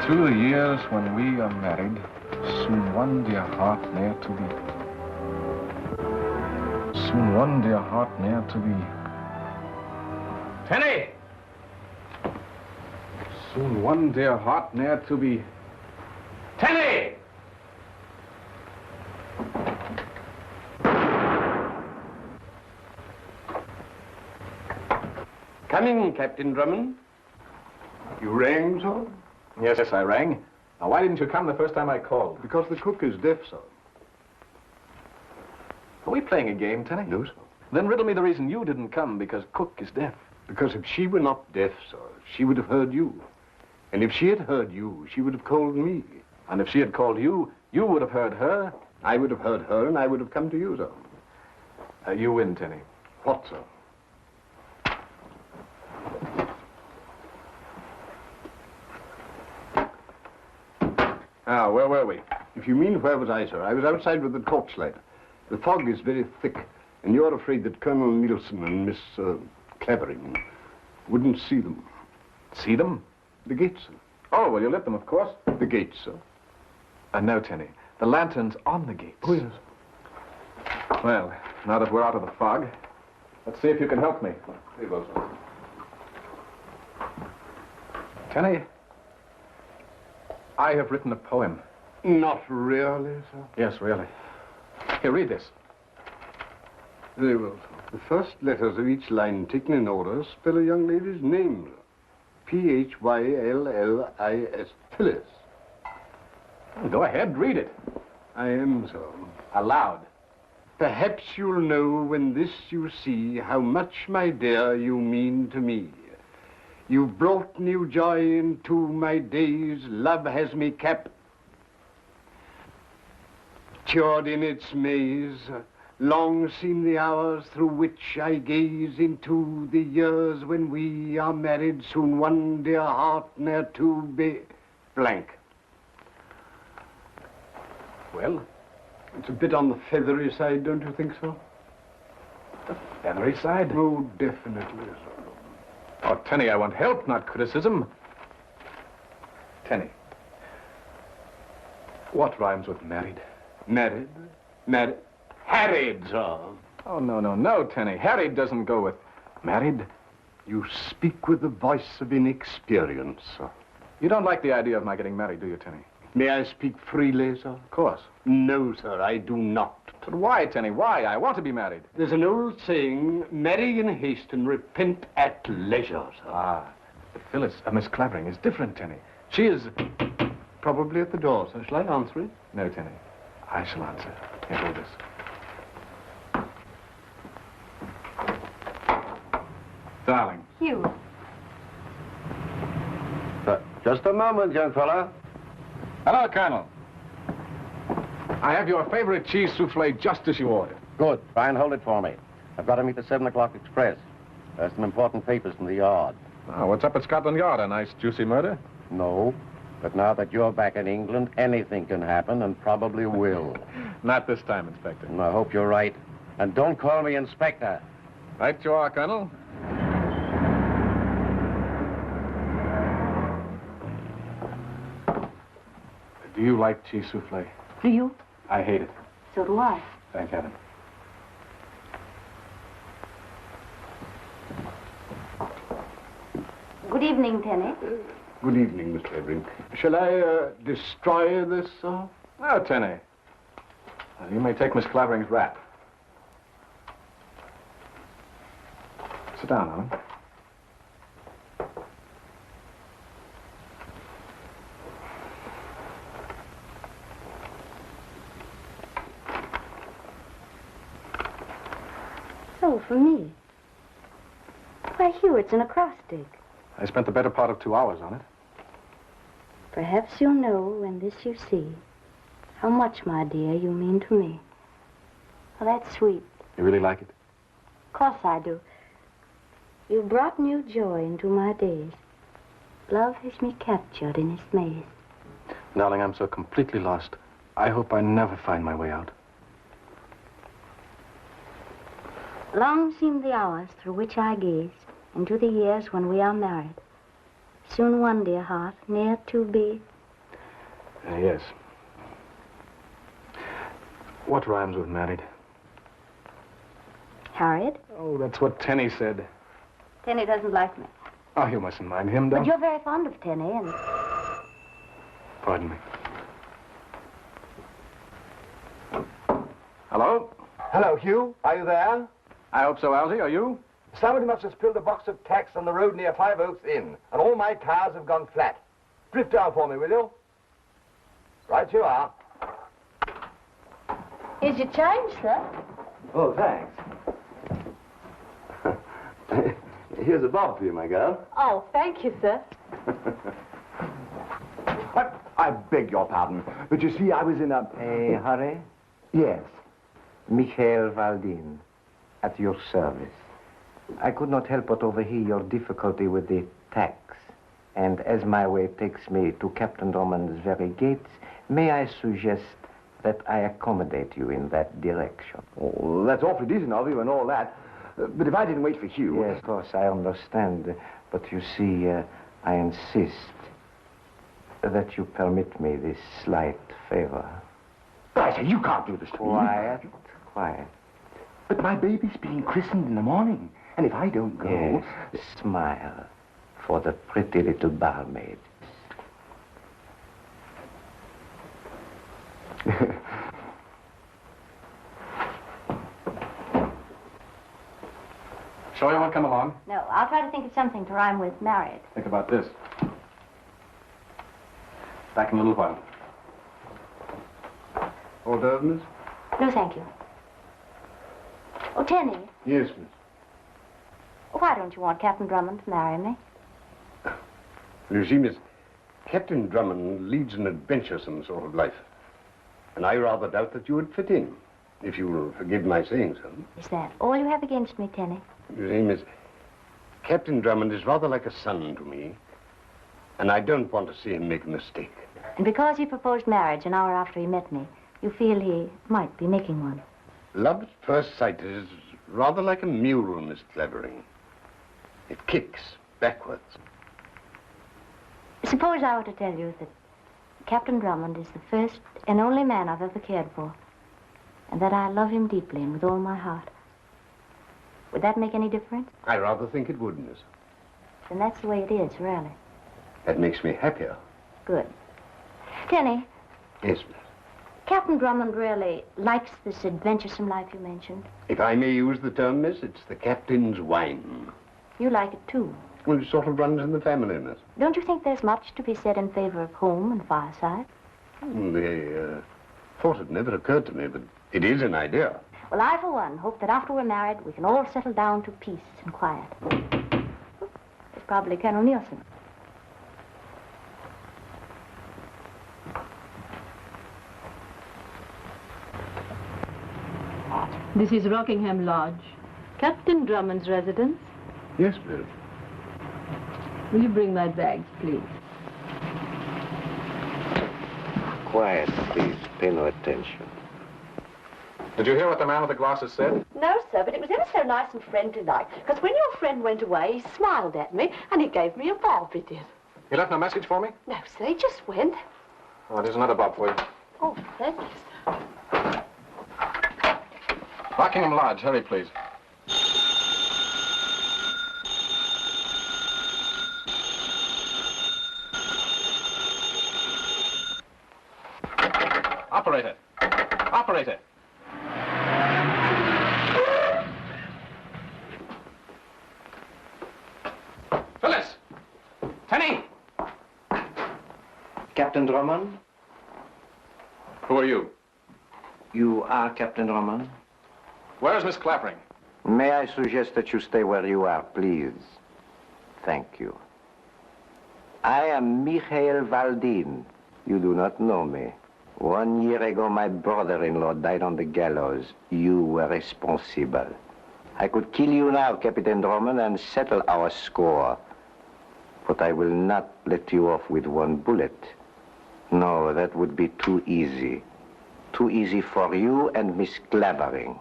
through the years when we are married, soon one dear heart ne'er to be. Soon one dear heart ne'er to be. Penny! Soon one dear heart ne'er to be. Tenny! Come in, Captain Drummond. You rang, sir? Yes, I rang. Now, why didn't you come the first time I called? Because the cook is deaf, sir. Are we playing a game, Tenny? No, sir. Then riddle me the reason you didn't come, because Cook is deaf. Because if she were not deaf, sir, she would have heard you. And if she had heard you, she would have called me. And if she had called you, you would have heard her. I would have heard her, and I would have come to you, sir. You win, Tenny. What, sir? Now, where were we? If you mean where was I, sir, I was outside with the torchlight. The fog is very thick, and you're afraid that Colonel Nielsen and Miss Clavering wouldn't see them. See them? The gates, sir. Oh, well, you lit them, of course. The gates, sir. No, Tenny. The lantern's on the gates. Oh, yes. Well, now that we're out of the fog, let's see if you can help me. Very well, sir. Tenny, I have written a poem. Not really, sir? Yes, really. Here, read this. Very well, sir. The first letters of each line taken in order spell a young lady's name, sir. Phyllis. Phyllis. Well, go ahead, read it. I am, sir. Aloud. Perhaps you'll know when this you see how much, my dear, you mean to me. You've brought new joy into my days. Love has me captured in its maze. Long seem the hours through which I gaze into the years when we are married. Soon one dear heart ne'er to be blank. Well? It's a bit on the feathery side, don't you think so? The feathery side? Oh, definitely, sir. Oh, Tenny, I want help, not criticism. Tenny, what rhymes with married? Married? Married? Harried, sir. Oh, no, Tenny. Harried doesn't go with married. You speak with the voice of inexperience, sir. You don't like the idea of my getting married, do you, Tenny? May I speak freely, sir? Of course. No, sir, I do not. But why, Tenny? Why? I want to be married. There's an old saying, marry in haste and repent at leisure, sir. Ah, but Phyllis, Miss Clavering is different, Tenny. She is... Probably at the door, sir. Shall I answer it? No, Tenny. I shall answer. Here, hold this. Darling. Hugh. Just a moment, young fella. Hello, Colonel. I have your favorite cheese souffle just as you ordered. Good. Try and hold it for me. I've got to meet the 7 o'clock express. There's some important papers from the yard. Oh, what's up at Scotland Yard? A nice, juicy murder? No. But now that you're back in England, anything can happen and probably will. Not this time, Inspector. And I hope you're right. And don't call me Inspector. Right you are, Colonel. Do you like cheese souffle? Do you? I hate it. So do I. Thank heaven. Good evening, Tenny. Good evening, Miss Clavering. Shall I destroy this, sir? Oh, Tenny. You may take Miss Clavering's wrap. Sit down, Ellen. So, for me. Why, Hugh, it's an acrostic. I spent the better part of 2 hours on it. Perhaps you'll know when this you see how much, my dear, you mean to me. Well, that's sweet. You really like it? Of course I do. You've brought new joy into my days. Love has me captured in its maze. Darling, I'm so completely lost. I hope I never find my way out. Long seem the hours through which I gaze into the years when we are married. Soon one, dear heart, near to be Yes. What rhymes with married? Harriet? Oh, that's what Tenny said. Tenny doesn't like me. Oh, you mustn't mind him, though. But you're very fond of Tenny, and... Pardon me. Hello? Hello, Hugh. Are you there? I hope so, Algy. Are you? Somebody must have spilled a box of tacks on the road near Five Oaks Inn, and all my tires have gone flat. Drift down for me, will you? Right you are. Here's your change, sir. Oh, thanks. Here's a bob for you, my girl. Oh, thank you, sir. I beg your pardon, but you see, I was in a... Hey, Harry? Yes. Michael Valdin, at your service. I could not help but overhear your difficulty with the tax. And as my way takes me to Captain Drummond's very gates, may I suggest that I accommodate you in that direction? Oh, that's awfully decent of you and all that. But if I didn't wait for Hugh... Yes, of course, I understand. But you see, I insist that you permit me this slight favor. But I say, you can't do this to me. Quiet, quiet. But my baby's being christened in the morning. And if I don't go... Yes, smile for the pretty little barmaid. Sure you won't come along? No, I'll try to think of something to rhyme with married. Think about this. Back in a little while. Hors d'oeuvre, miss? No, thank you. Oh, Tenny, Yes, miss. why don't you want Captain Drummond to marry me? You see, miss, Captain Drummond leads an adventuresome sort of life. And I rather doubt that you would fit in, if you will forgive my saying so. Is that all you have against me, Tenny? You see, miss, Captain Drummond is rather like a son to me, and I don't want to see him make a mistake. And because he proposed marriage an hour after he met me, you feel he might be making one? Love at first sight is rather like a mule, Miss Clavering. It kicks backwards. Suppose I were to tell you that Captain Drummond is the first and only man I've ever cared for, and that I love him deeply and with all my heart. Would that make any difference? I rather think it would, miss. Then that's the way it is, really. That makes me happier. Good. Tenny, Yes, miss. Captain Drummond really likes this adventuresome life you mentioned. If I may use the term, miss, it's the captain's wine. You like it, too. Well, it sort of runs in the family, miss. Don't you think there's much to be said in favor of home and fireside? The thought had never occurred to me, but it is an idea. Well, I, for one, hope that after we're married, we can all settle down to peace and quiet. It's probably Colonel Nielsen. This is Rockingham Lodge. Captain Drummond's residence. Yes, miss. Will you bring my bags, please? Quiet, please. Pay no attention. Did you hear what the man with the glasses said? No, sir, but it was ever so nice and friendly-like. Because when your friend went away, he smiled at me, and he gave me a bob, he did. He left no message for me? No, sir, he just went. Oh, there's another bob for you. Oh, thank you, sir. Rockingham Lodge. Hurry, please. Operator. Operator. Phyllis! Tenny! Captain Drummond? Who are you? You are Captain Drummond? Where's Miss Clavering? May I suggest that you stay where you are, please? Thank you. I am Michael Valdin. You do not know me. 1 year ago, my brother-in-law died on the gallows. You were responsible. I could kill you now, Captain Drummond, and settle our score. But I will not let you off with one bullet. No, that would be too easy. Too easy for you and Miss Clavering.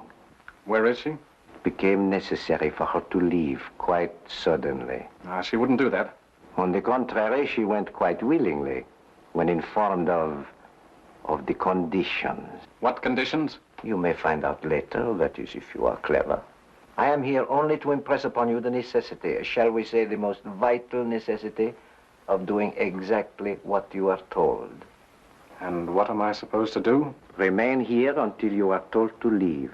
Where is she? It became necessary for her to leave quite suddenly. She wouldn't do that. On the contrary, she went quite willingly. when informed of the conditions. What conditions? You may find out later, that is, if you are clever. I am here only to impress upon you the necessity, shall we say the most vital necessity, of doing exactly what you are told. And what am I supposed to do? Remain here until you are told to leave.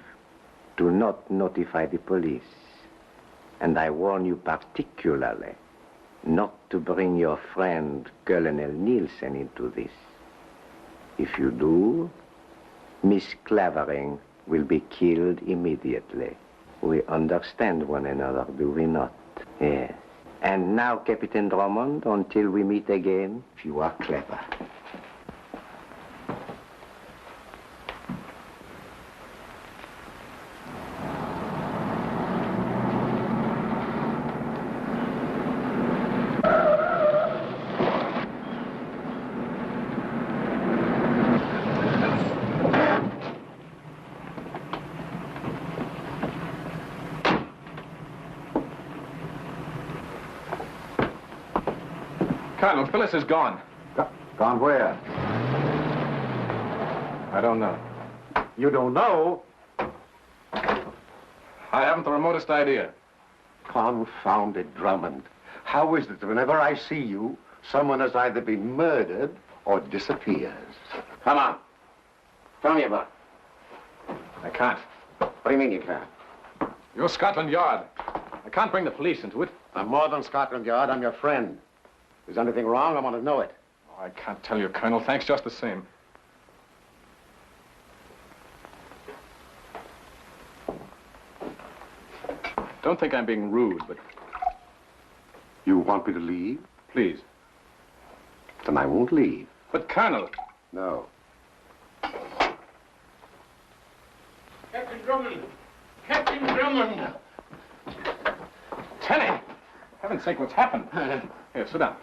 Do not notify the police. And I warn you particularly not to bring your friend Colonel Nielsen into this. If you do, Miss Clavering will be killed immediately. We understand one another, do we not? Yes. And now, Captain Drummond, until we meet again, if you are clever. Colonel, Phyllis is gone. Gone where? I don't know. You don't know? I haven't the remotest idea. Confounded Drummond. How is it that whenever I see you, someone has either been murdered or disappears? Come on. Tell me about it. I can't. What do you mean you can't? You're Scotland Yard. I can't bring the police into it. I'm more than Scotland Yard. I'm your friend. If there's anything wrong, I want to know it. Oh, I can't tell you, Colonel. Thanks just the same. Don't think I'm being rude, but... You want me to leave? Please. Then I won't leave. But, Colonel... No. Captain Drummond! Captain Drummond! Tenny! Heaven's sake, what's happened? Here, sit down.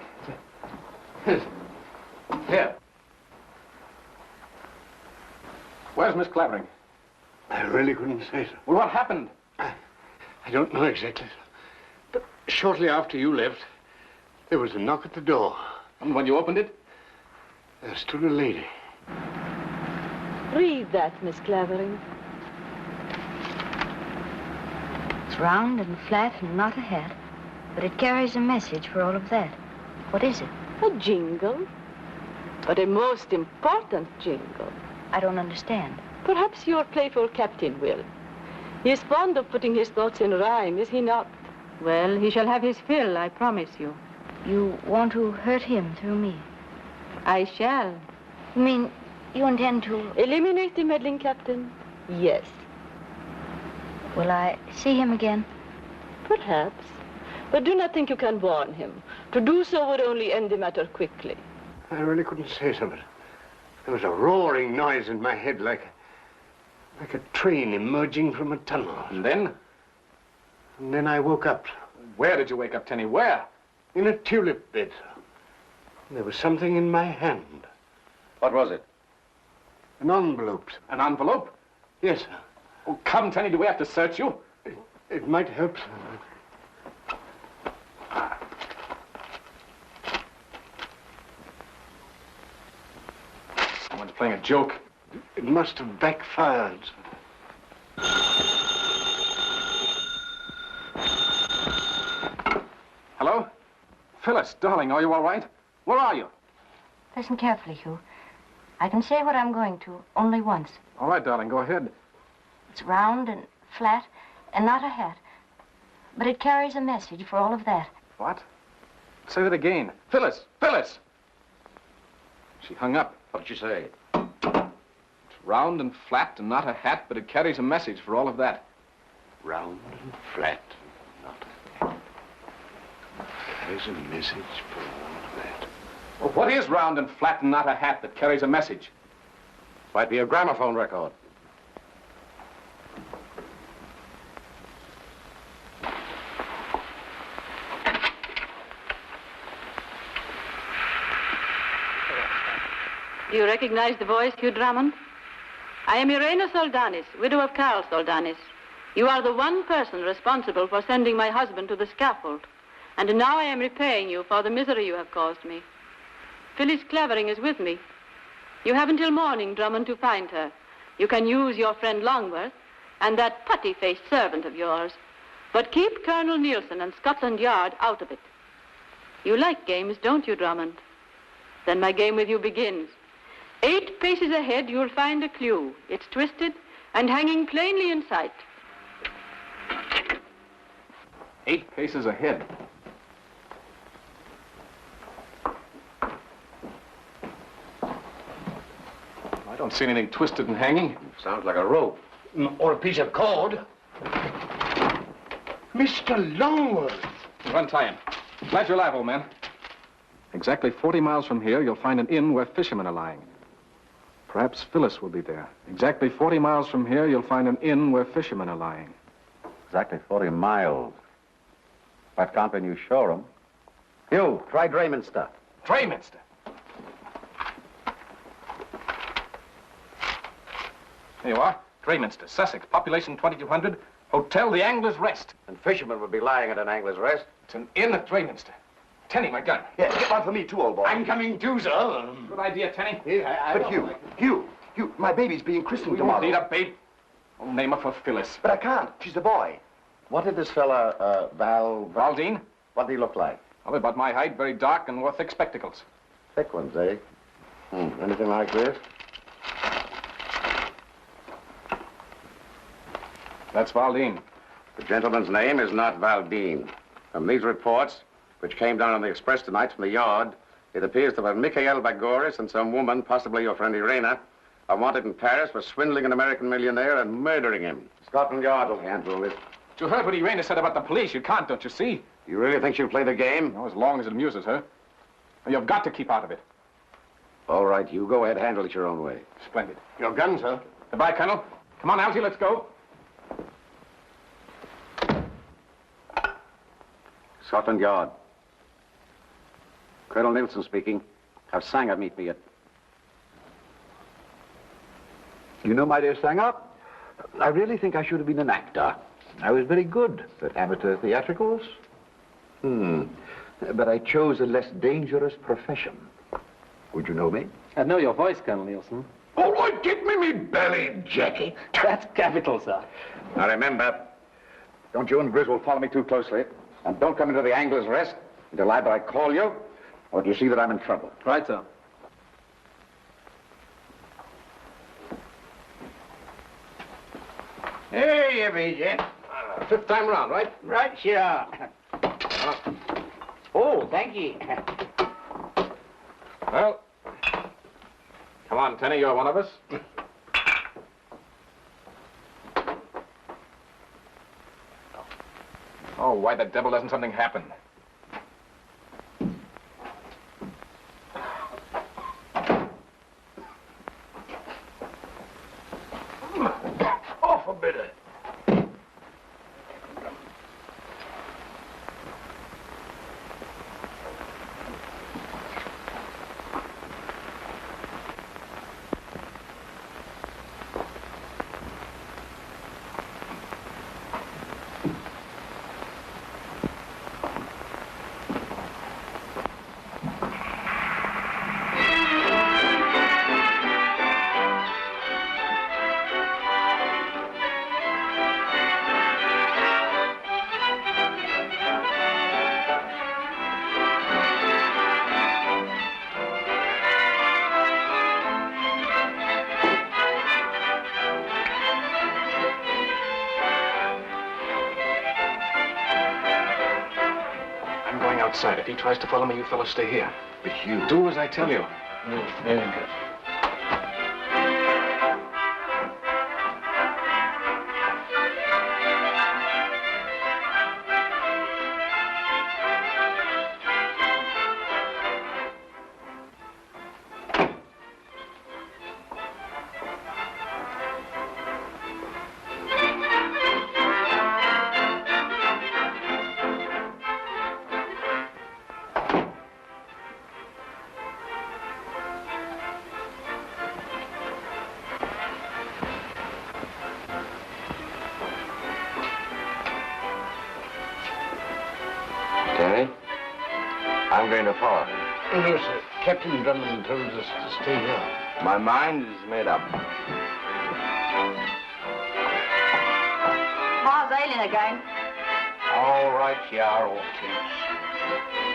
Here. Where's Miss Clavering? I really couldn't say so. Well, what happened? I don't know exactly. But shortly after you left, there was a knock at the door. And when you opened it? There stood a lady. Read that, Miss Clavering. It's round and flat and not a hat, but it carries a message for all of that. What is it? A jingle. But a most important jingle. I don't understand. Perhaps your playful captain will. He is fond of putting his thoughts in rhyme, is he not? Well, he shall have his fill, I promise you. You want to hurt him through me? I shall. You mean you intend to... Eliminate the meddling captain? Yes. Will I see him again? Perhaps. But do not think you can warn him. To do so would only end the matter quickly. I really couldn't say so, but there was a roaring noise in my head like a train emerging from a tunnel. And then? And then I woke up. Where did you wake up, Tenny? Where? In a tulip bed. There was something in my hand. What was it? An envelope. An envelope? Yes, sir. Oh, come, Tenny, do we have to search you? It might help, sir. Someone's playing a joke. It must have backfired. Hello? Phyllis, darling, are you all right? Where are you? Listen carefully, Hugh. I can say what I'm going to, only once. All right, darling, go ahead. It's round and flat and not a hat. But it carries a message for all of that. What? Say that again. Phyllis! Phyllis! She hung up. What'd you say? It's round and flat and not a hat, but it carries a message for all of that. Round and flat. Not a hat. There's a message for all of that. Well, what is round and flat and not a hat that carries a message? Might be a gramophone record. Do you recognize the voice, Hugh Drummond? I am Irena Soldanis, widow of Carl Soldanis. You are the one person responsible for sending my husband to the scaffold. And now I am repaying you for the misery you have caused me. Phyllis Clavering is with me. You have until morning, Drummond, to find her. You can use your friend Longworth and that putty-faced servant of yours. But keep Colonel Nielsen and Scotland Yard out of it. You like games, don't you, Drummond? Then my game with you begins. 8 paces ahead, you'll find a clue. It's twisted and hanging plainly in sight. 8 paces ahead. I don't see anything twisted and hanging. Sounds like a rope. Or a piece of cord. Mr. Longworth. Untie him. Glad you're alive, old man. Exactly 40 miles from here, you'll find an inn where fishermen are lying. Perhaps Phyllis will be there. Exactly 40 miles from here, you'll find an inn where fishermen are lying. Exactly 40 miles. But can't be New Shoreham. You, try Drayminster. Drayminster? Here you are. Drayminster, Sussex, population 2,200, hotel The Angler's Rest. And fishermen would be lying at an Angler's Rest. It's an inn at Drayminster. Tenny, my gun. Yeah, get one for me too, old boy. I'm coming too, sir. Good idea, Tenny. But Hugh, my baby's being christened We tomorrow. don't need a babe. I'll name her for Phyllis. But I can't. She's a boy. What did this fella, Valdine? what did he look like? Well, about my height, very dark, and wore thick spectacles. Thick ones, eh? Anything like this? That's Valdine. The gentleman's name is not Valdine. From these reports, which came down on the express tonight from the yard, it appears that Mikhail Bagoris and some woman, possibly your friend Irena, are wanted in Paris for swindling an American millionaire and murdering him. Scotland Yard will handle this. You heard what Irena said about the police. You can't, don't you see? You really think she'll play the game? No, as long as it amuses her. And you've got to keep out of it. All right, you go ahead, handle it your own way. Splendid. Your gun, sir. Goodbye, Colonel. Come on, Algy, let's go. Scotland Yard. Colonel Nielsen speaking. Have Sanger meet me at... You know, my dear Sanger, I really think I should have been an actor. I was very good at amateur theatricals. But I chose a less dangerous profession. Would you know me? I know your voice, Colonel Nielsen. All right, get me belly jacket. That's capital, sir. Now remember, don't you and Griswold follow me too closely. And don't come into the Angler's Rest until either I call you or you see that I'm in trouble. Right, sir. Here you be, Jet. 5th time round, right? Right, sure. Oh, thank you. Well, come on, Tenny, you're one of us. Oh, why the devil doesn't something happen? Off a bit. Outside. If he tries to follow me, you fellas stay here. But Hugh... Do as I tell you. Very good. I'm going to follow him. Oh, no, sir. Captain Drummond told us to stay here. My mind is made up. How's Aileen again? All right, you are, old thing.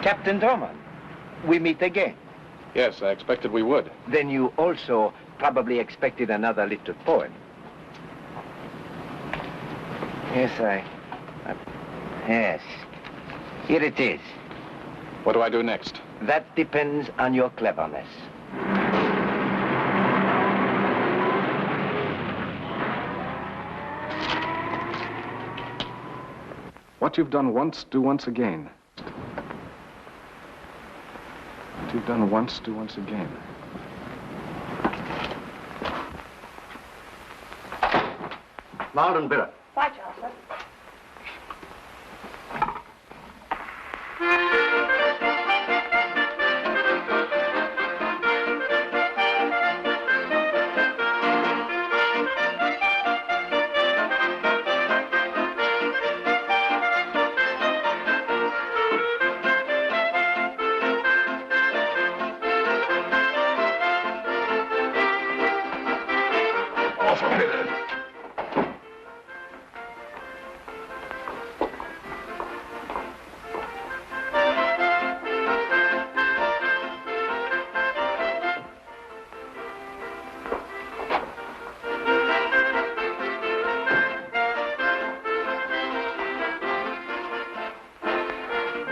Captain Drummond, we meet again. Yes, I expected we would. Then you also probably expected another little poem. Yes, yes. Here it is. What do I do next? That depends on your cleverness. What you've done once, do once again. What you've done once, do once again. Loud and bitter. Right, Arthur.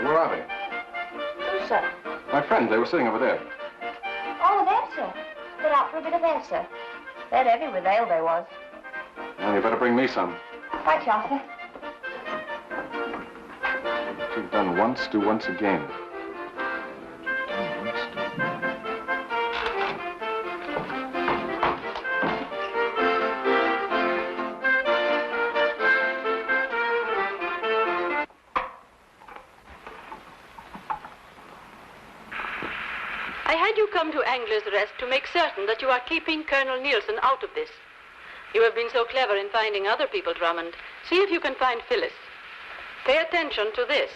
Where are they? Who, sir? My friends, they were sitting over there. Oh, there, sir. They're out for a bit of air, sir. They're heavy with ale, they was. Well, you better bring me some. Right, Arthur. What you've done once, do once again. I had you come to Angler's Rest to make certain that you are keeping Colonel Nielsen out of this. You have been so clever in finding other people, Drummond. See if you can find Phyllis. Pay attention to this.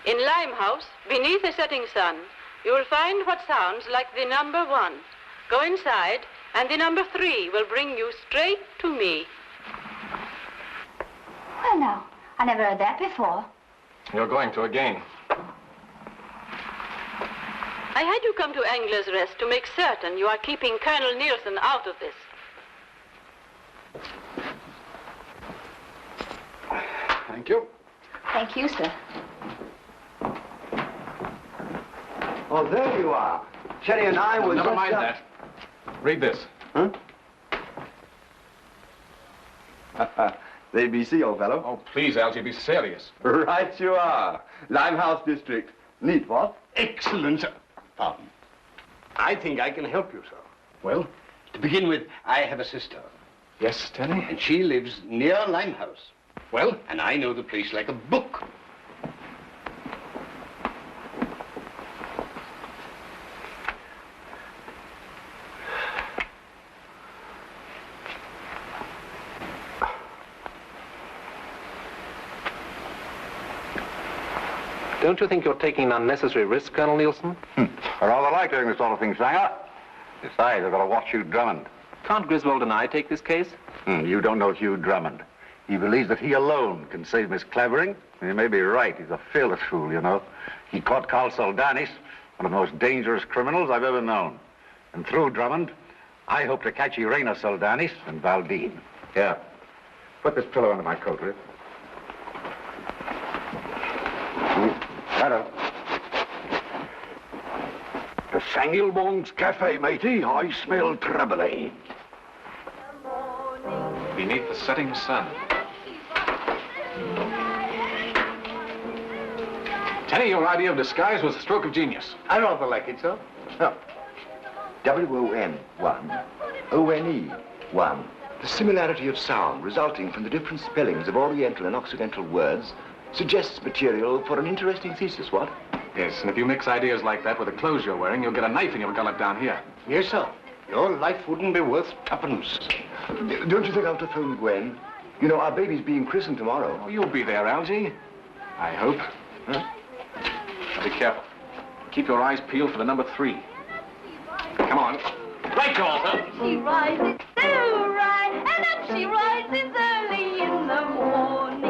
In Limehouse, beneath a setting sun, you will find what sounds like the number 1. Go inside, and the number 3 will bring you straight to me. Well, now, I never heard that before. You're going to again. I had you come to Angler's Rest to make certain you are keeping Colonel Nielsen out of this. Thank you. Thank you, sir. Oh, there you are. Sherry and I were Never just mind up- that. Read this. Huh? The ABC, old fellow. Oh, please, Algy, be serious. Right you are. Limehouse District. Neat, what? Excellent, sir. Pardon. I think I can help you, sir. Well? To begin with, I have a sister, Yes, Tenny? and she lives near Limehouse. Well? And I know the place like a book. Don't you think you're taking an unnecessary risk, Colonel Nielsen? I rather like doing this sort of thing, Sanger. Besides, I've got to watch Hugh Drummond. Can't Griswold and I take this case? You don't know Hugh Drummond. He believes that he alone can save Miss Clavering. He may be right. He's a fearless fool, you know. He caught Carl Soldanis, one of the most dangerous criminals I've ever known. And through Drummond, I hope to catch Irena Soldanis and Valdine. Yeah. Put this pillow under my coat, will you? Hello. The Sanglebong's Cafe, matey. I smell trouble, eh? Beneath the setting sun. Tenny, your idea of disguise was a stroke of genius. I rather like it, sir. Oh. W-O-N, one. O-N-E, one. The similarity of sound resulting from the different spellings of Oriental and Occidental words suggests material for an interesting thesis, what? Yes, and if you mix ideas like that with the clothes you're wearing, you'll get a knife in your gullet down here. Yes, sir. Your life wouldn't be worth tuppence. Don't you think I'll have to phone Gwen? You know, our baby's being christened tomorrow. Oh, you'll be there, Algy. I hope. Huh? Now be careful. Keep your eyes peeled for the number 3. Come on. Right, Joel, sir. She rises so right, and up she rises early in the morning.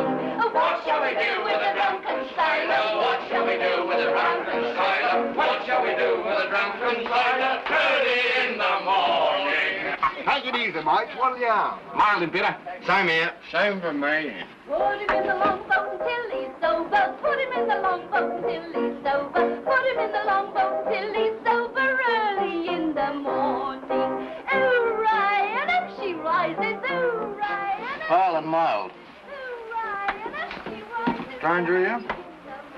What shall we do with a drunken sailor? What shall we do with a drunken sailor? What shall we do with a drunken sailor? Early in the morning. Take it easy, mate. What'll you have? Mild and bitter. Same here. Same for me. Put him in the longboat until he's sober. Put him in the longboat until he's sober. Put him in the longboat until he's sober early in the morning. Hooray, and up she rises. Hooray, and up. Mild and mild. Hooray, and up she rises. Stranger, you?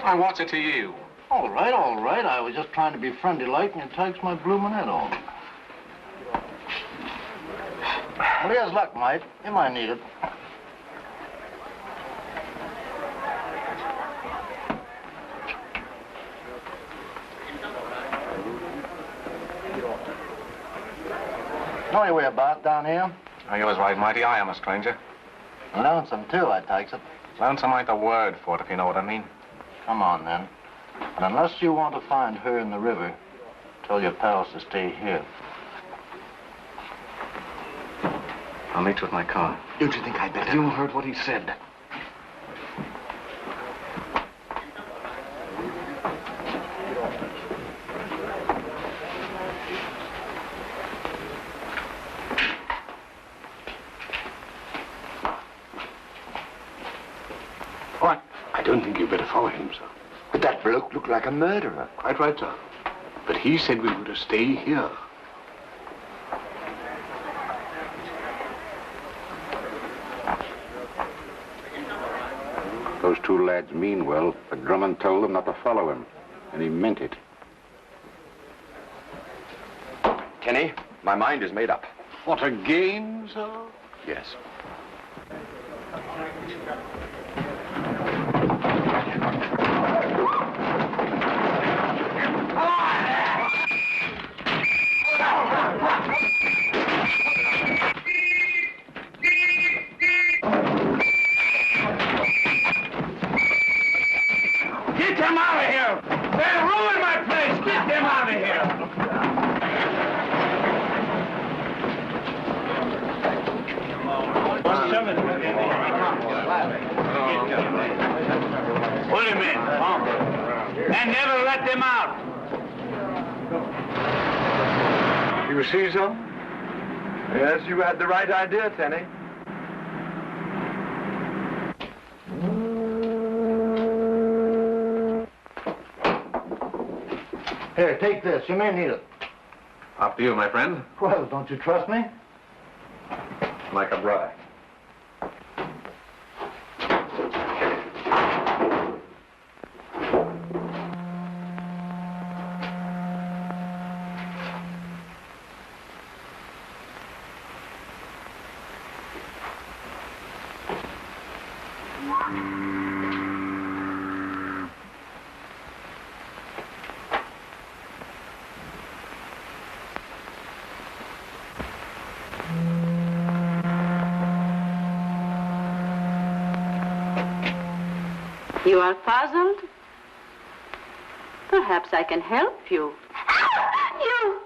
I what's it to you? All right, all right. I was just trying to be friendly-like, and it takes my bloomin' head off. Well, here's luck, mate. You might need it. Know your way about down here? Oh, you was right, Mighty. I am a stranger. Lonesome, too, I takes it. Lonesome ain't the word for it, if you know what I mean. Come on, then. But unless you want to find her in the river, tell your pals to stay here. I'll meet you at my car. Don't you think I'd better? You heard what he said. What? I don't think you'd better follow him, sir. But that bloke looked like a murderer. Quite right, sir. But he said we were to stay here. Those two lads mean well, but Drummond told them not to follow him, and he meant it. Kenny, my mind is made up. What, again, sir? Yes. Get them out of here! They'll ruin my place! Get them out of here! Put him in. And never let them out. You see so? Yes, you had the right idea, Tenny. Here, take this. You may need it. After you, my friend. Well, don't you trust me? Like a brother. You are puzzled? Perhaps I can help you. You!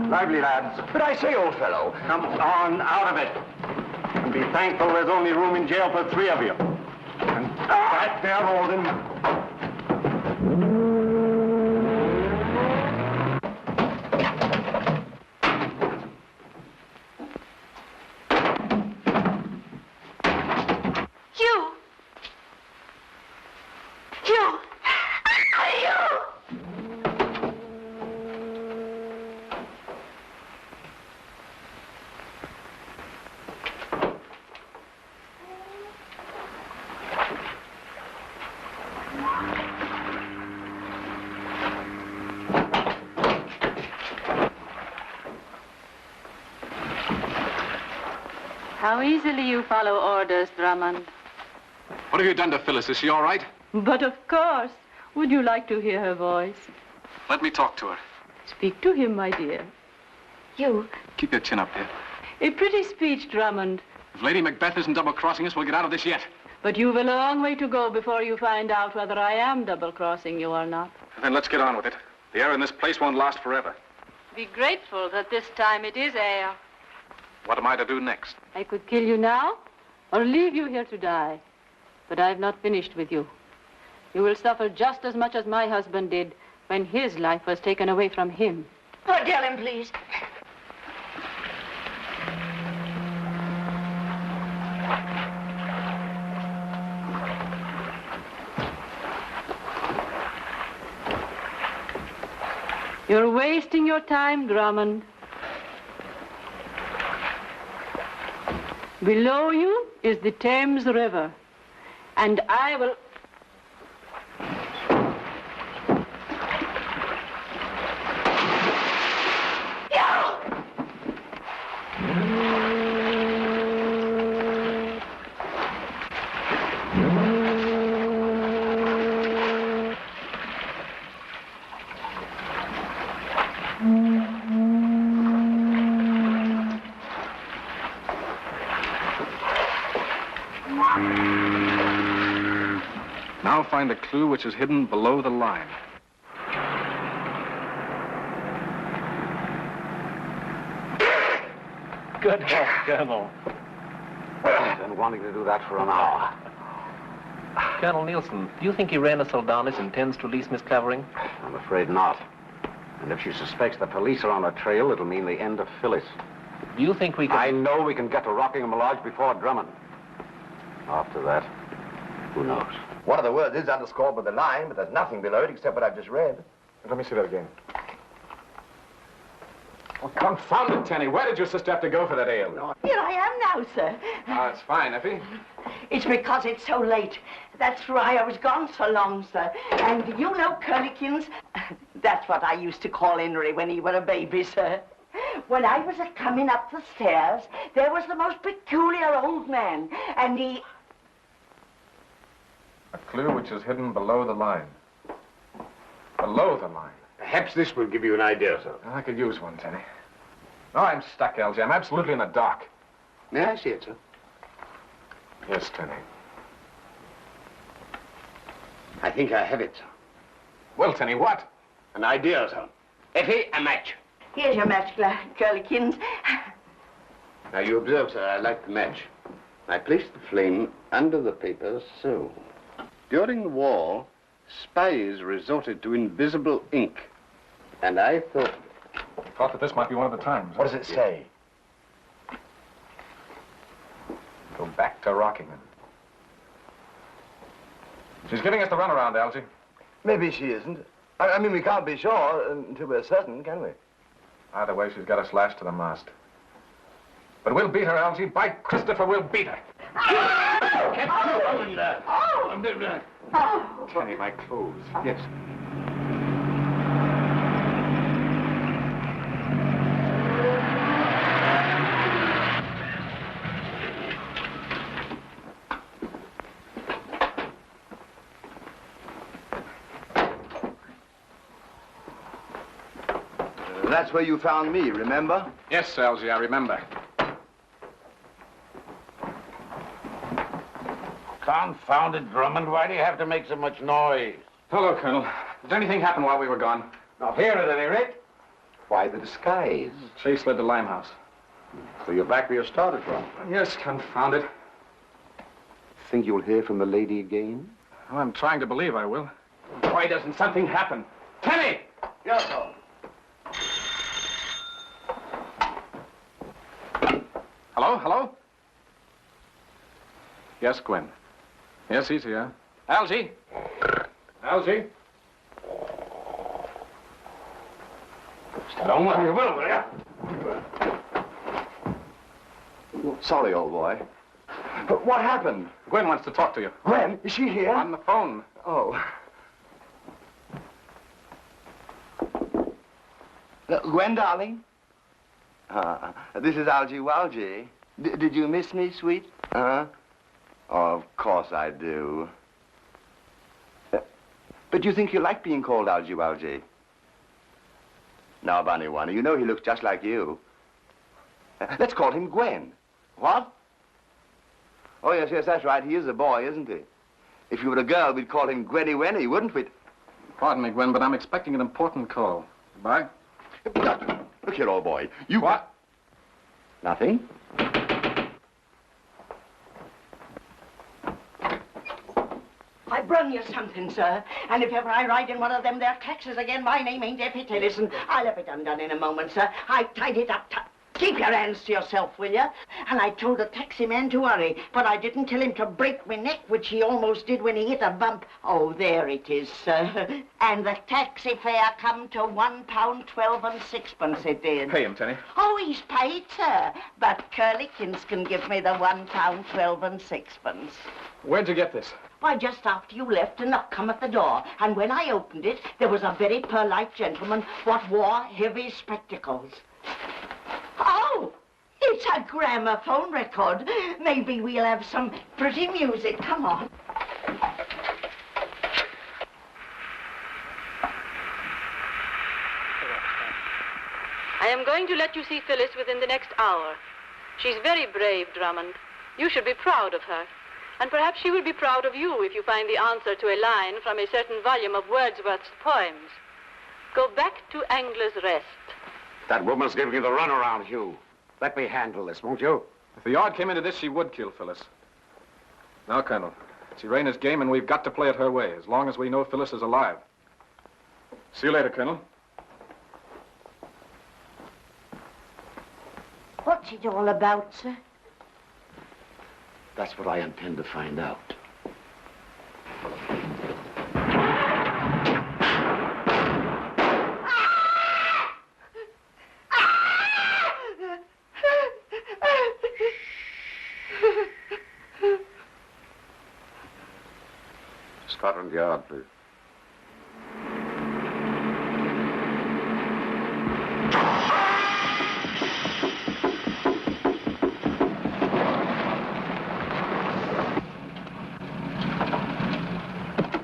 Lively, lads. But I say, old fellow, Come on, out of it. And be thankful there's only room in jail for 3 of you. And back there, Alden. How easily you follow orders, Drummond. What have you done to Phyllis? Is she all right? But of course. Would you like to hear her voice? Let me talk to her. Speak to him, my dear. You? Keep your chin up, dear. A pretty speech, Drummond. If Lady Macbeth isn't double-crossing us, we'll get out of this yet. But you've a long way to go before you find out whether I am double-crossing you or not. Then let's get on with it. The air in this place won't last forever. Be grateful that this time it is air. What am I to do next? I could kill you now or leave you here to die. But I've not finished with you. You will suffer just as much as my husband did when his life was taken away from him. Oh, tell him, please. You're wasting your time, Drummond. Below you is the Thames River, and I will... Now find the clue which is hidden below the line. Good work, Colonel. I've been wanting to do that for an hour. Colonel Nielsen, do you think Irena Soldanis intends to release Miss Clavering? I'm afraid not. And if she suspects the police are on her trail, it'll mean the end of Phyllis. Do you think we can... I know we can get to Rockingham Lodge before Drummond. After that, who knows? One of the words is underscored with a line, but there's nothing below it except what I've just read. Let me see that again. Oh, confound it, Tenny. Where did your sister have to go for that ale? Here I am now, sir. Ah, it's fine, Effie. It's because it's so late. That's why I was gone so long, sir. And you know Curlikins? That's what I used to call Henry when he were a baby, sir. When I was a-coming up the stairs, there was the most peculiar old man, and he... A clue which is hidden below the line. Below the line. Perhaps this will give you an idea, sir. I could use one, Tenny. No, I'm stuck, Algy. I'm absolutely in the dark. May I see it, sir? Yes, Tenny. I think I have it, sir. Well, Tenny, what? An idea, sir. Effie, a match. Here's your match, Curlikins. Now, you observe, sir, I light the match. I place the flame under the paper, so. During the war, spies resorted to invisible ink. And I thought that this might be one of the times. What does it say? Go back to Rockingham. She's giving us the runaround, Algy. Maybe she isn't. I mean, we can't be sure until we're certain, can we? Either way, she's got us lashed to the mast. But we'll beat her, Algy. By Christopher, we'll beat her. Captain Drummond! Oh! Tenny, my clothes. Yes. That's where you found me, remember? Yes, Algy, I remember. Confound it, Drummond. Why do you have to make so much noise? Hello, Colonel. Did anything happen while we were gone? Not here, at any rate. Why the disguise? Chase led to Limehouse. So you're back where you started from. Yes, confound it. Think you'll hear from the lady again? Well, I'm trying to believe I will. Why doesn't something happen? Tenny! Yes, sir. Hello? Hello? Yes, Gwen. Yes, he's here. Algy? Algy? Don't worry, will you? Sorry, old boy. But what happened? Gwen wants to talk to you. Gwen? Is she here? On the phone. Oh. Gwen, darling? This is Algy Walgy. Did you miss me, sweet? Huh? Oh, of course I do. But you think you like being called Algy? Now, Bunny One, you know he looks just like you. Let's call him Gwen. What? Oh, yes, that's right. He is a boy, isn't he? If you were a girl, we'd call him Gwenny Wenny, wouldn't we? Pardon me, Gwen, but I'm expecting an important call. Goodbye. Look here, old boy. You... What? Nothing. I brung you something, sir. And if ever I ride in one of them there taxis again, my name ain't Effie Tillison. I'll have it undone in a moment, sir. I tied it up. Keep your hands to yourself, will you? And I told the taxi man to hurry, but I didn't tell him to break my neck, which he almost did when he hit a bump. Oh, there it is, sir. And the taxi fare come to £1.12 it did. Pay him, Tenny. Oh, he's paid, sir. But Curlikins can give me the £1.12. Where'd you get this? Why, just after you left, a knock come at the door. And when I opened it, there was a very polite gentleman what wore heavy spectacles. Oh, it's a gramophone record. Maybe we'll have some pretty music. Come on. I am going to let you see Phyllis within the next hour. She's very brave, Drummond. You should be proud of her. And perhaps she will be proud of you if you find the answer to a line from a certain volume of Wordsworth's poems. Go back to Angler's Rest. That woman's giving you the runaround, Hugh. Let me handle this, won't you? If the yard came into this, she would kill Phyllis. Now, Colonel, she ran his game, and we've got to play it her way, as long as we know Phyllis is alive. See you later, Colonel. What's it all about, sir? That's what I intend to find out. Scotland Yard, please.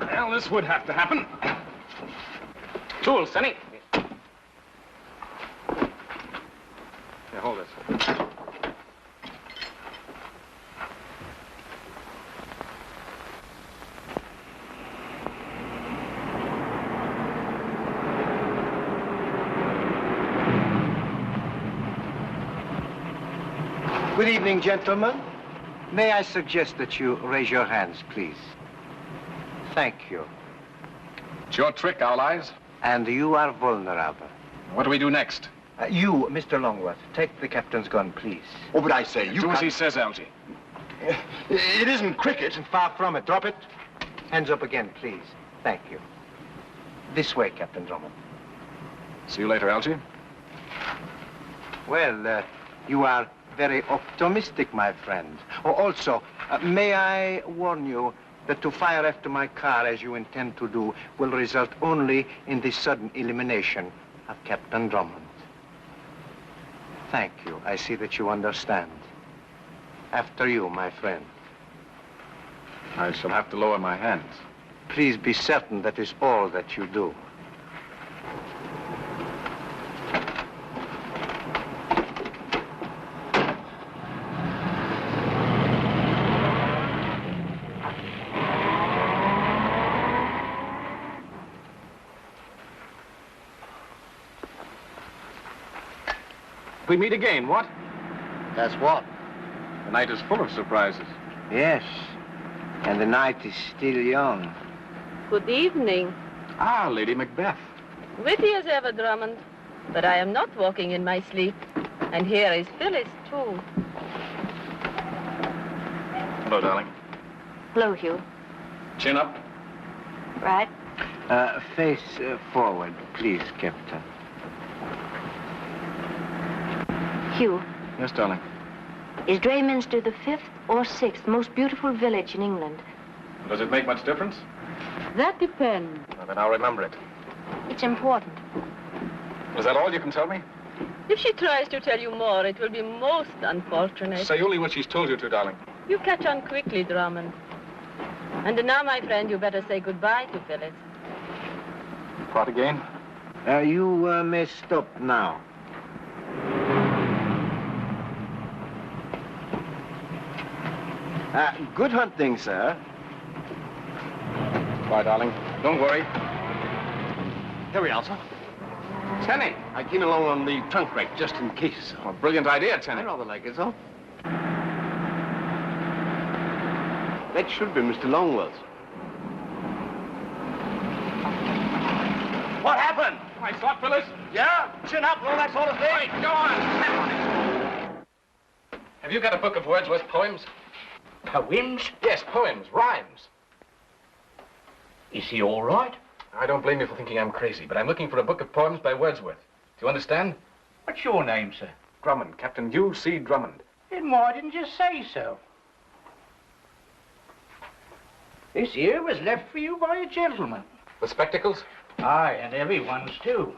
Well, this would have to happen. Tools, Tenny. Here, hold this. Good evening, gentlemen. May I suggest that you raise your hands, please? Thank you. It's your trick, Owl Eyes. And you are vulnerable. What do we do next? You, Mr. Longworth, take the captain's gun, please. Oh, but I say, you Do as he says, Algy. It isn't cricket. Far from it. Drop it. Hands up again, please. Thank you. This way, Captain Drummond. See you later, Algy. Well, you are very optimistic, my friend. Oh, also, may I warn you that to fire after my car, as you intend to do, will result only in the sudden elimination of Captain Drummond. Thank you. I see that you understand. After you, my friend. I shall have to lower my hands. Please be certain that is all that you do. We meet again, what? That's what? The night is full of surprises. Yes, and the night is still young. Good evening. Ah, Lady Macbeth. Witty as ever, Drummond. But I am not walking in my sleep. And here is Phyllis, too. Hello, darling. Hello, Hugh. Chin up. Right. Face forward, please, Captain. Hugh, Yes, darling. is Drayminster the 5th or 6th most beautiful village in England? Does it make much difference? That depends. Well, then I'll remember it. It's important. Is that all you can tell me? If she tries to tell you more, it will be most unfortunate. Say only what she's told you to, darling. You catch on quickly, Drummond. And now, my friend, you better say goodbye to Phyllis. What again? You may stop now. Good hunting, sir. Bye, darling. Don't worry. Here we are, sir. Tenny. I came along on the trunk rack just in case. A brilliant idea, Tenny. I rather like it, sir. That should be Mr. Longworth. What happened? Nice shot, Phyllis. Yeah? Chin up and all that sort of thing? Right, go on. Step on it. Have you got a book of Wordsworth poems? Poems? Yes, poems, rhymes. Is he all right? I don't blame you for thinking I'm crazy, but I'm looking for a book of poems by Wordsworth. Do you understand? What's your name, sir? Drummond, Captain U.C. Drummond. Then why didn't you say so? This here was left for you by a gentleman. The spectacles? Aye, and everyone's too.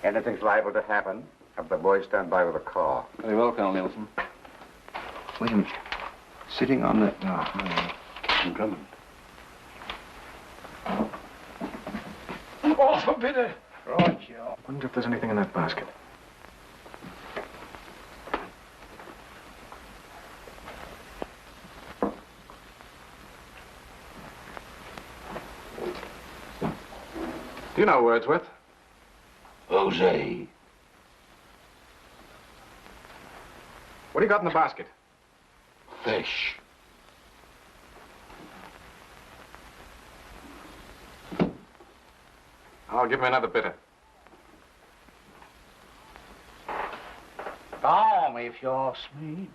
Anything's liable to happen. Have the boys stand by with a car. Very well, Colonel Nielsen. Wait a minute. Sitting on the... Captain Drummond. Oh, forbid it. Right, Joe. Wonder if there's anything in that basket. Do you know Wordsworth? Jose. What do you got in the basket? Fish. I'll give him another bitter. Balm, if you ask me.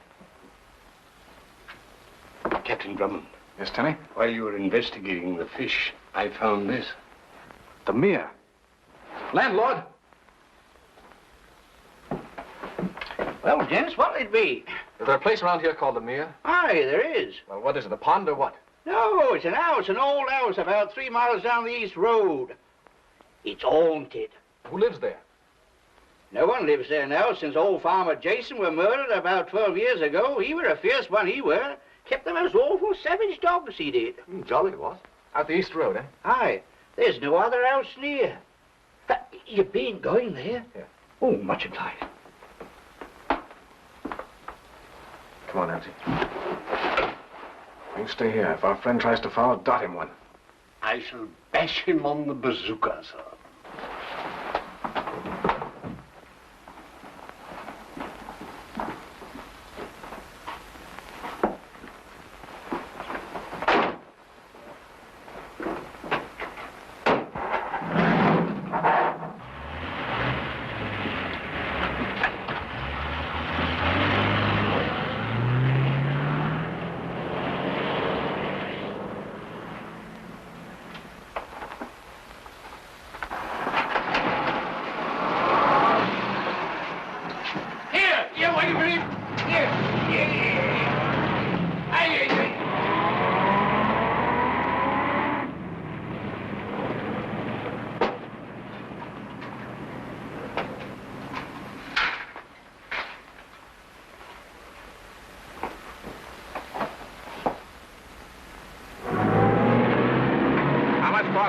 Captain Drummond. Yes, Tenny? While you were investigating the fish, I found this. The mere. Landlord! Well, gents, what'll it be? Is there a place around here called the Mere? Aye, there is. Well, what is it, a pond or what? No, it's an house, an old house about 3 miles down the east road. It's haunted. Who lives there? No one lives there now since old Farmer Jason were murdered about 12 years ago. He were a fierce one, he were. Kept them as awful savage dogs, he did. Jolly, what? Out the east road, eh? Aye, there's no other house near. But you been going there? Yeah. Oh, much obliged. Come on, Elsie. You stay here. If our friend tries to follow, dot him one. I shall bash him on the bazooka, sir.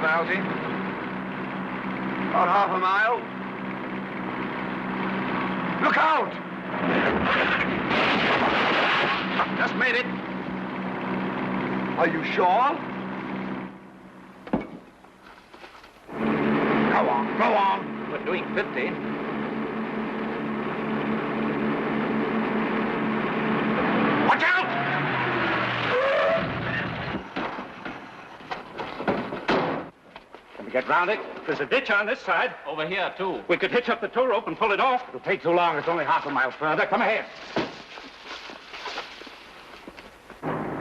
Algie? About half a mile. Look out! Just made it. Are you sure? Go on, go on. We're doing 50. Watch out! Can we get round it? There's a ditch on this side. Over here, too. We could hitch up the tow rope and pull it off. It'll take too long. It's only half a mile further. Come ahead.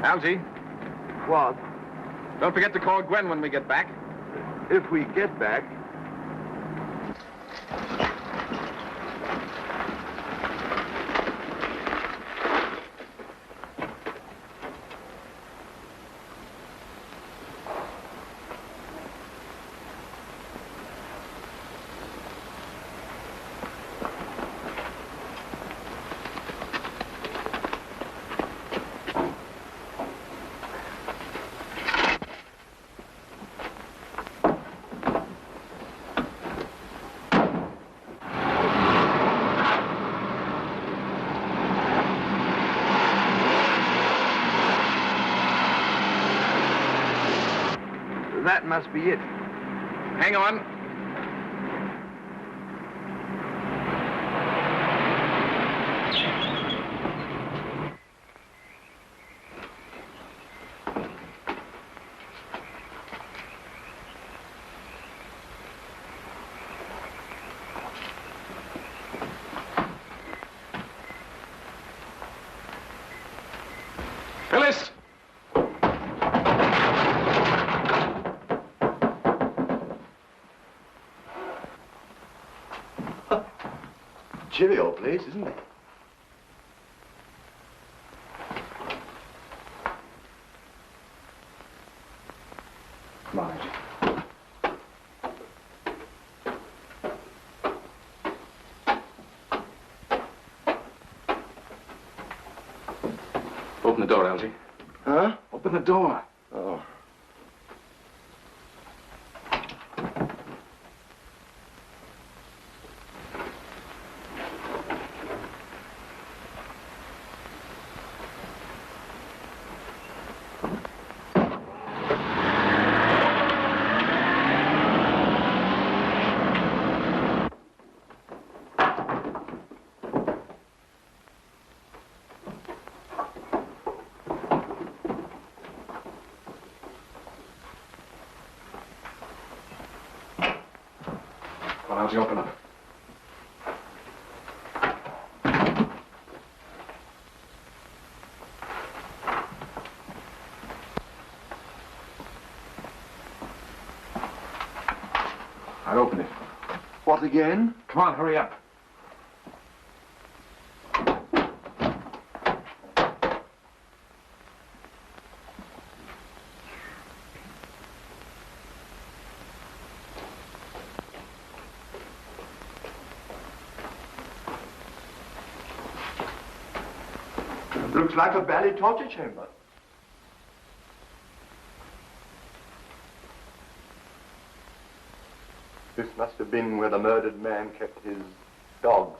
Algie, What? don't forget to call Gwen when we get back. If we get back. that must be it. Hang on. Phyllis! Chilly old place, isn't it? Come on, Angie. Open the door, Algie. Huh? Open the door. Oh. Well, Algie, open up. I opened it. What again? Come on, hurry up. Looks like a bally torture chamber. This must have been where the murdered man kept his dogs.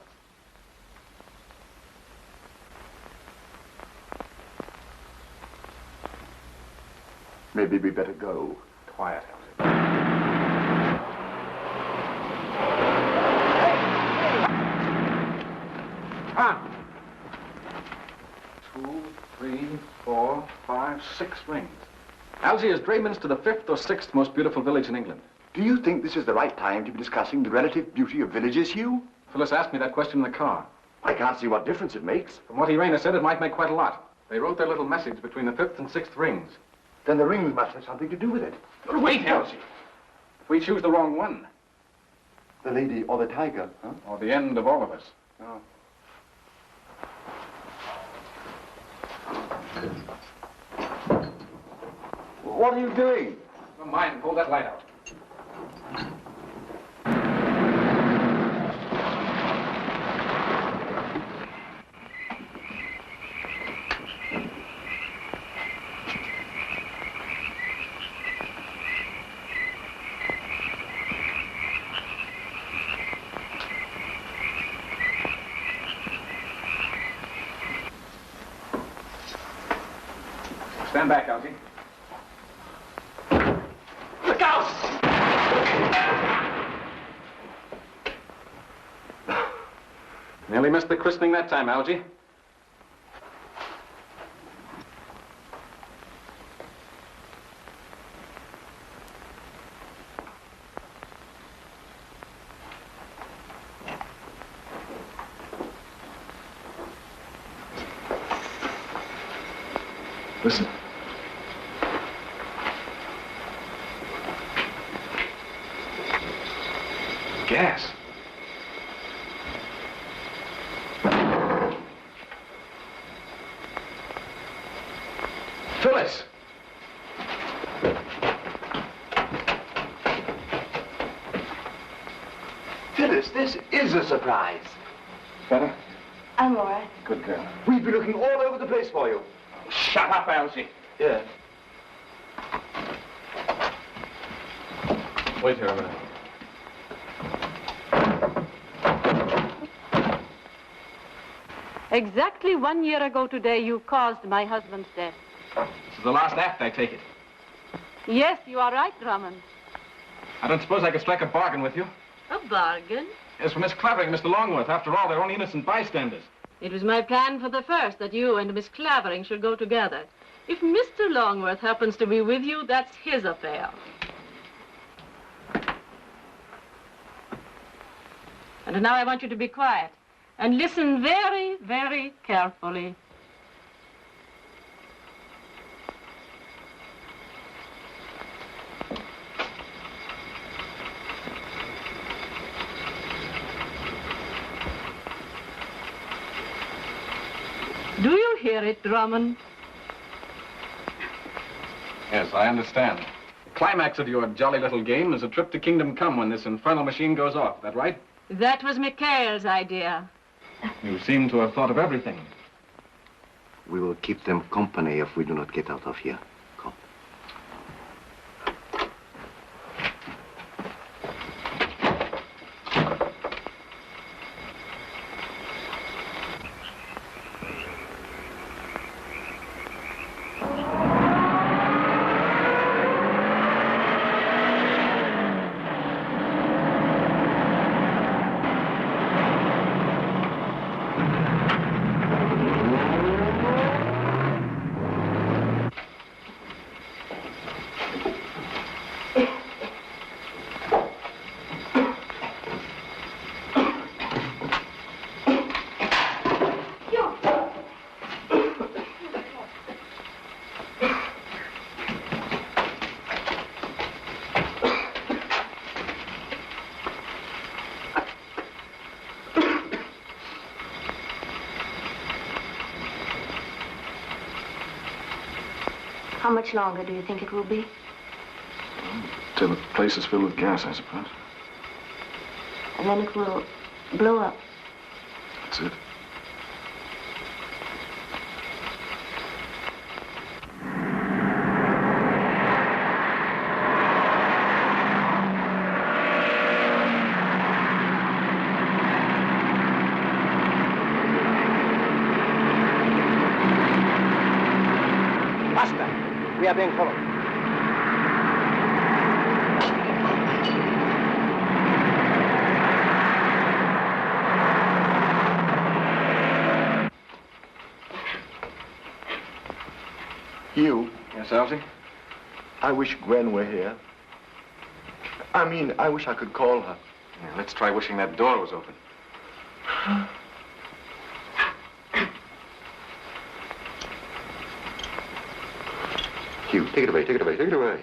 Maybe we better go. Quiet, Come on. 2, 3, 4, 5, 6 rings. Algie, is Drayminster the 5th or 6th most beautiful village in England? Do you think this is the right time to be discussing the relative beauty of villages, Hugh? Phyllis asked me that question in the car. I can't see what difference it makes. From what Irena said, it might make quite a lot. They wrote their little message between the 5th and 6th rings. Then the rings must have something to do with it. But wait, Algie. If we choose the wrong one. The lady or the tiger, huh? Or the end of all of us. Oh. What are you doing? Never mind, pull that light out. Stand back, Algie. Look out! Nearly missed the christening that time, Algie. Listen. Gas. Phyllis! Phyllis, this is a surprise. Better? I'm all right. Good girl. We've been looking all over the place for you. Shut up, Algie. Yeah. Wait here a minute. Exactly 1 year ago today, you caused my husband's death. This is the last act, I take it. Yes, you are right, Drummond. I don't suppose I could strike a bargain with you. A bargain? Yes, for Miss Clavering and Mr. Longworth. After all, they're only innocent bystanders. It was my plan for the first that you and Miss Clavering should go together. If Mr. Longworth happens to be with you, that's his affair. And now I want you to be quiet and listen very, very carefully. Do you hear it, Drummond? Yes, I understand. The climax of your jolly little game is a trip to Kingdom Come when this infernal machine goes off. That right? That was Mikhail's idea. You seem to have thought of everything. We will keep them company if we do not get out of here. Come. How much longer do you think it will be? Till the place is filled with gas, I suppose. And then it will blow up. That's it. We are being followed. Hugh? Yes, Elsie? I wish Gwen were here. I mean, I wish I could call her. Yeah, let's try wishing that door was open. Hugh, take it away, take it away, take it away.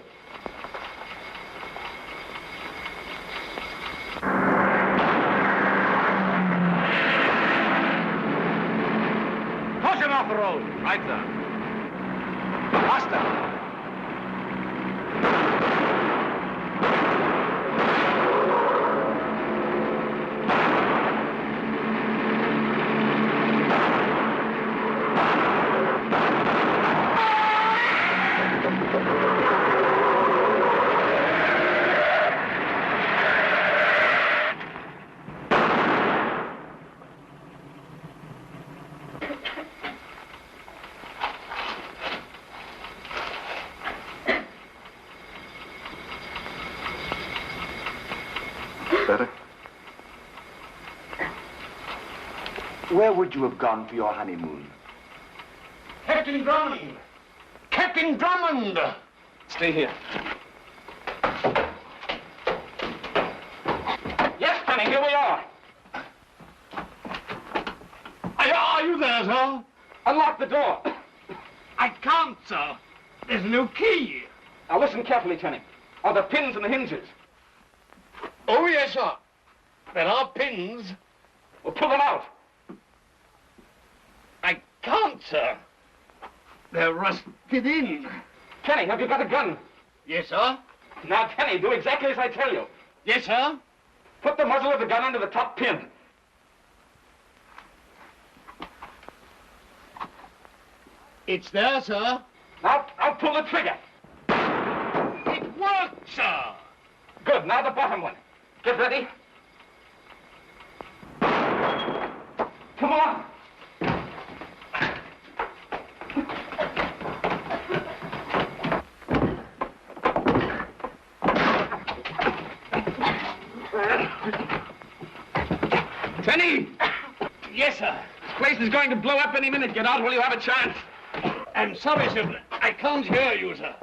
Push him off the road. Right there. Faster. Better? Where would you have gone for your honeymoon? Captain Drummond! Captain Drummond! Stay here. Yes, honey, here we are. Are you there, sir? Unlock the door. I can't, sir. There's no key. Now listen carefully, Tenny. Are the pins in the hinges? Oh, yes, sir. There are pins. Well, pull them out. I can't, sir. They're rusted in. Tenny, have you got a gun? Yes, sir. Now, Tenny, do exactly as I tell you. Yes, sir. Put the muzzle of the gun under the top pin. It's there, sir. Now pull the trigger. It worked, sir. Good. Now the bottom one. Get ready. Come on. sir. This place is going to blow up any minute. Get out while you have a chance. I'm sorry, sir. I can't hear you, sir.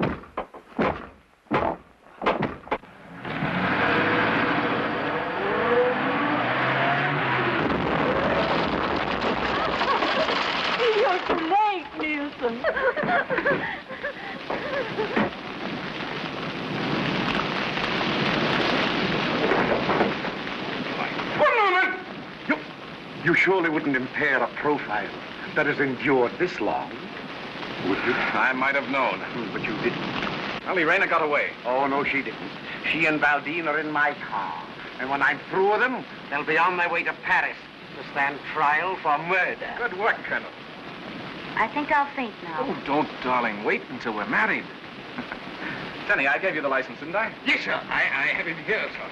You're too late, Nielsen. One moment! You surely wouldn't impair a profile that has endured this long, would you? I might have known. But you didn't. Well, Irena got away. Oh, no, she didn't. She and Valdine are in my car. And when I'm through with them, they'll be on their way to Paris to stand trial for murder. Good work, Colonel. I think I'll faint now. Oh, don't, darling. Wait until we're married. Tenny, I gave you the license, didn't I? Yes, sir. I have it here, sir.